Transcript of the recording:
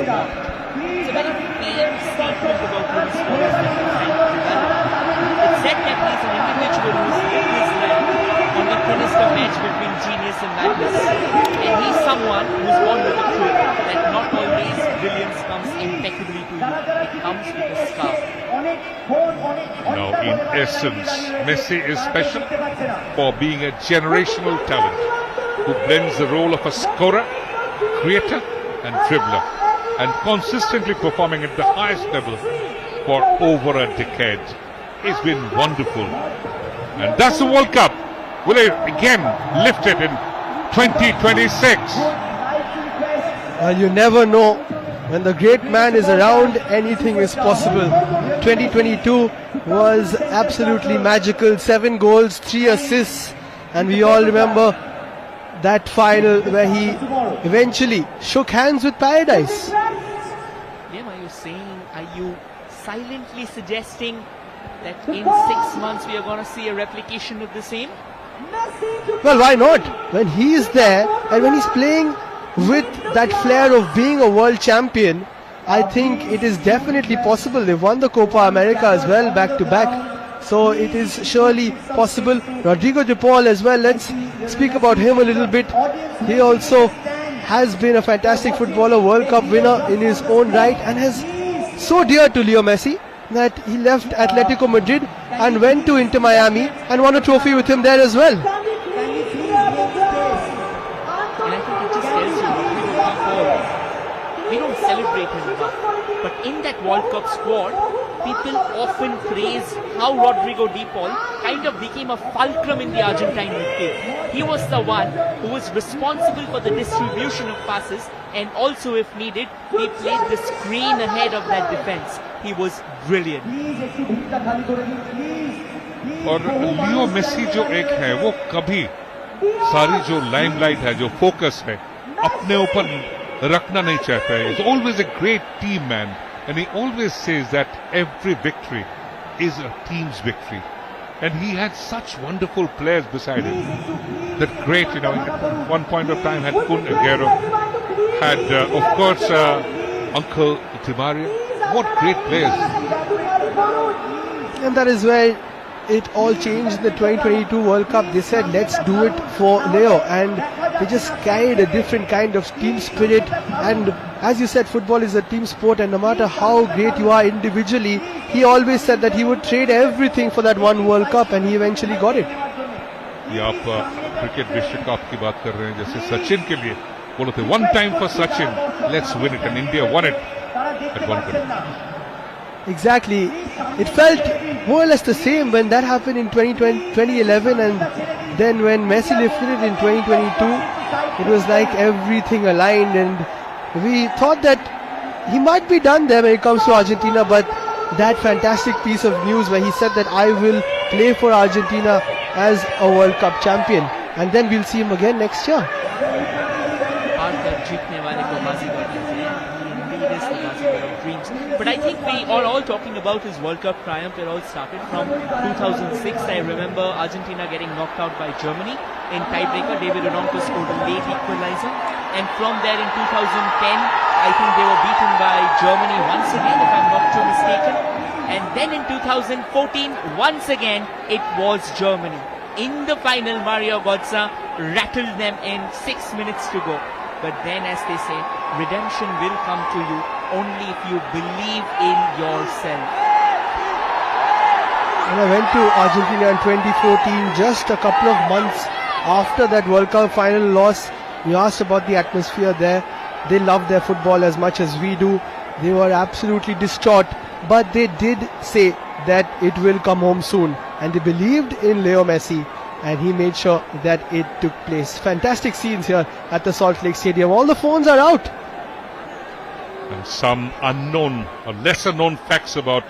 lot. It's a very plain statement about who this player is that he's trying to develop. It's said that he's an individual who's lived his life on the thinnest of edge between genius and madness. And he's someone who's born with the truth that not always brilliance comes impeccably to you. It comes with a scar. Now, in essence, Messi is special for being a generational talent who blends the role of a scorer, creator and dribbler, and consistently performing at the highest level for over a decade. It's been wonderful. And that's the World Cup. Will it again lift it in 2026? You never know. When the great man is around, anything is possible. 2022 was absolutely magical. 7 goals, 3 assists. And we all remember that final where he eventually shook hands with paradise. Liam, are you silently suggesting that in 6 months we are going to see a replication of the same? Well, why not? When he is there and when he's playing with that flair of being a world champion, I think it is definitely possible. They've won the Copa America as well, back to back. So it is surely possible. Rodrigo de Paul as well, let's speak about him a little bit. He also has been a fantastic footballer, World Cup winner in his own right, and is so dear to Leo Messi that he left Atletico Madrid and went to Inter Miami and won a trophy with him there as well. And I think it just tells you Rodrigo de Paul, we don't celebrate him enough, but in that World Cup squad, people often praise how Rodrigo de Paul kind of became a fulcrum in the Argentine midfield. He was the one who was responsible for the distribution of passes, and also if needed, he played the screen ahead of that defense. He was brilliant. और Leo Messi जो एक है वो कभी सारी जो limelight है, जो फोकस है, अपने ऊपर रखना नहीं चाहता है. He's always a great team man, and he always says that every victory is a team's victory. And he had such wonderful players beside him. That great, at one point of time had Kun Aguero, had of course Uncle Di Maria. What great players. And that is where it all changed in the 2022 World Cup. They said, let's do it for Leo. And they just carried a different kind of team spirit. And as you said, football is a team sport. And no matter how great you are individually, he always said that he would trade everything for that one World Cup. And he eventually got it. ये आप cricket विश्व cup की बात कर रहे हैं, जैसे सचिन के लिए बोले थे, one time for Sachin, let's win it. And India won it at one point. Exactly. It felt more or less the same when that happened in 2011, and then when Messi lifted it in 2022, it was like everything aligned, and we thought that he might be done there when it comes to Argentina, but that fantastic piece of news where he said that I will play for Argentina as a World Cup champion, and then we'll see him again next year. But I think we are all talking about his World Cup triumph. It all started from 2006. I remember Argentina getting knocked out by Germany in tiebreaker. David Odonkor scored a late equalizer. And from there in 2010, I think they were beaten by Germany once again, if I'm not too mistaken. And then in 2014, once again, it was Germany. In the final, Mario Götze rattled them in 6 minutes to go. But then, as they say, redemption will come to you only if you believe in yourself. When I went to Argentina in 2014, just a couple of months after that World Cup final loss, we asked about the atmosphere there. They love their football as much as we do. They were absolutely distraught, but they did say that it will come home soon. And they believed in Leo Messi, and he made sure that it took place. Fantastic scenes here at the Salt Lake Stadium. All the phones are out. And some unknown or lesser known facts about